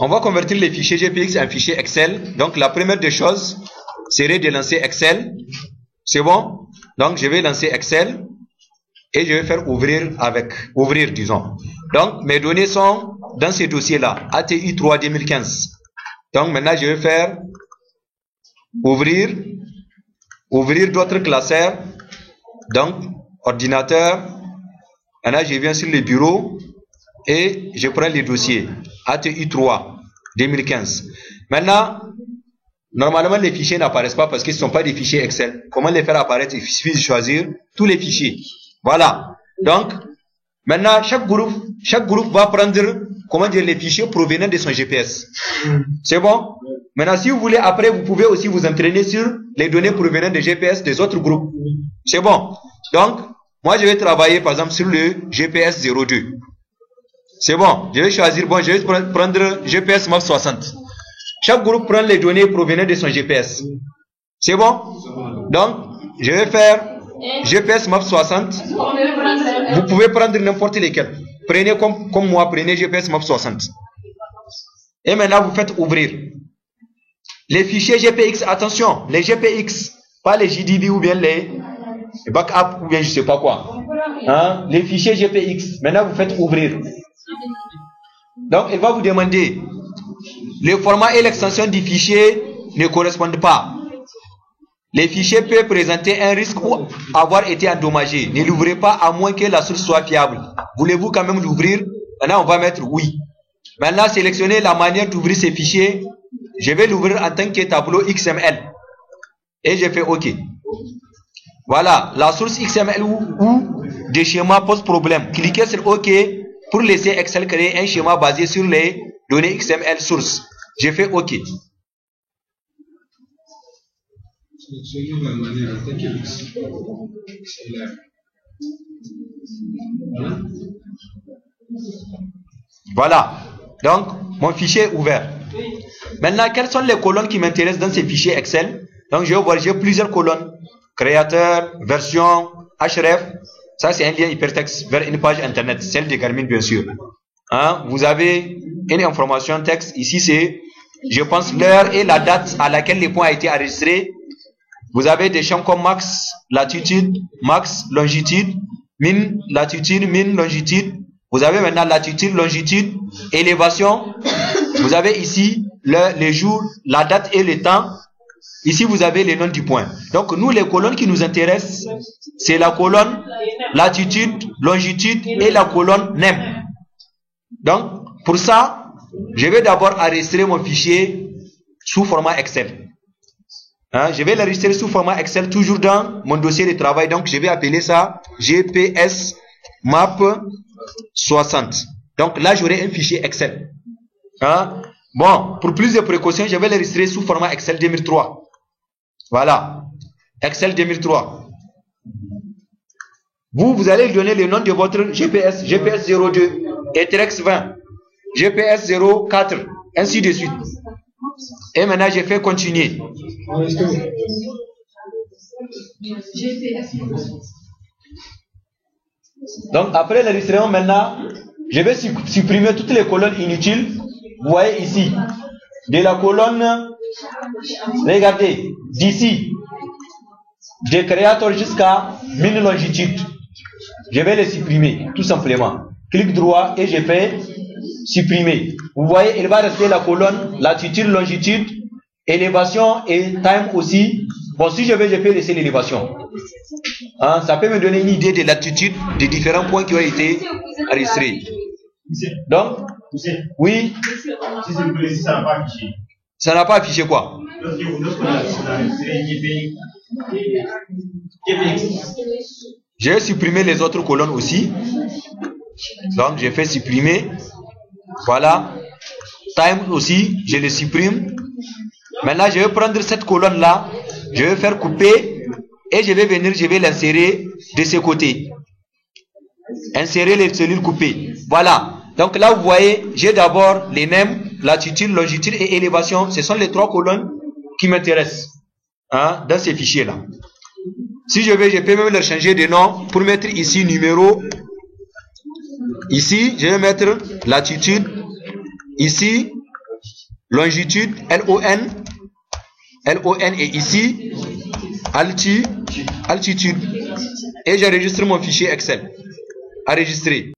On va convertir les fichiers GPX en fichier Excel. Donc la première des choses serait de lancer Excel. C'est bon? Donc je vais lancer Excel et je vais faire ouvrir disons. Donc mes données sont dans ces dossiers-là, ATI 3 2015. Donc maintenant je vais faire ouvrir d'autres classeurs. Donc ordinateur. Maintenant je viens sur le bureau et je prends les dossiers ATI 3 2015. Maintenant, normalement les fichiers n'apparaissent pas parce qu'ils ne sont pas des fichiers Excel. Comment les faire apparaître? Il suffit de choisir tous les fichiers. Voilà. Donc, maintenant chaque groupe va prendre, comment dire, les fichiers provenant de son GPS. C'est bon? Maintenant, si vous voulez, après, vous pouvez aussi vous entraîner sur les données provenant des GPS des autres groupes. C'est bon? Donc, moi, je vais travailler, par exemple, sur le GPS 02. C'est bon? Je vais choisir, bon, je vais prendre GPS MAP 60. Chaque groupe prend les données provenant de son GPS. C'est bon? Donc, je vais faire GPS MAP 60. Vous pouvez prendre n'importe lesquels. Prenez comme moi, prenez GPS MAP 60. Et maintenant, vous faites ouvrir. Les fichiers GPX, attention, les GPX, pas les JDB ou bien les backup ou bien je sais pas quoi. Hein? Les fichiers GPX, maintenant vous faites ouvrir. Donc, il va vous demander, le format et l'extension du fichier ne correspondent pas. Les fichiers peuvent présenter un risque ou avoir été endommagés. Ne l'ouvrez pas à moins que la source soit fiable. Voulez-vous quand même l'ouvrir? Maintenant, on va mettre oui. Maintenant, sélectionnez la manière d'ouvrir ces fichiers. Je vais l'ouvrir en tant que tableau XML. Et je fais OK. Voilà, la source XML ou des schémas pose problème. Cliquez sur OK pour laisser Excel créer un schéma basé sur les données XML source. Je fais OK. Voilà. Donc, mon fichier est ouvert. Maintenant, quelles sont les colonnes qui m'intéressent dans ces fichiers Excel? Donc, je vais voir, j'ai plusieurs colonnes. Créateur, version, href. Ça, c'est un lien hypertexte vers une page internet, celle de Garmin, bien sûr. Hein? Vous avez une information texte. Ici, c'est, je pense, l'heure et la date à laquelle le point a été enregistré. Vous avez des champs comme max, latitude, max, longitude, min, latitude, min, longitude. Vous avez maintenant latitude, longitude, élévation. Vous avez ici les jours, la date et le temps. Ici, vous avez les noms du point. Donc, nous, les colonnes qui nous intéressent, c'est la colonne latitude, longitude et la colonne NEM. Donc, pour ça, je vais d'abord enregistrer mon fichier sous format Excel. Hein, je vais l'enregistrer sous format Excel, toujours dans mon dossier de travail. Donc, je vais appeler ça GPS MAP 60. Donc, là, j'aurai un fichier Excel. Hein? Bon, pour plus de précautions, je vais l'enregistrer sous format Excel 2003. Voilà. Excel 2003. Vous allez lui donner le nom de votre GPS. GPS 02, ETREX 20, GPS 04, ainsi de suite. Et maintenant, je fais continuer. Donc, après l'enregistrement, maintenant, je vais supprimer toutes les colonnes inutiles. Vous voyez ici, de la colonne, regardez, d'ici, de créateur jusqu'à min longitude. Je vais les supprimer, tout simplement. Clic droit et je fais supprimer. Vous voyez, il va rester la colonne latitude, longitude, élévation et time aussi. Bon, si je peux laisser l'élévation. Hein, ça peut me donner une idée de l'attitude des différents points qui ont été enregistrés. Donc, oui. Ça n'a pas affiché quoi? Je vais supprimer les autres colonnes aussi. Donc, je fais supprimer. Voilà. Time aussi, je le supprime. Maintenant, je vais prendre cette colonne-là. Je vais faire couper. Et je vais venir, je vais l'insérer de ce côté. Insérer les cellules coupées. Voilà. Donc là, vous voyez, j'ai d'abord les NEM, latitude, longitude et élévation. Ce sont les trois colonnes qui m'intéressent, hein, dans ces fichiers-là. Si je veux, je peux même leur changer de nom pour mettre ici numéro. Ici, je vais mettre latitude. Ici, longitude, LON est ici, altitude, et j'enregistre mon fichier Excel. Enregistrer.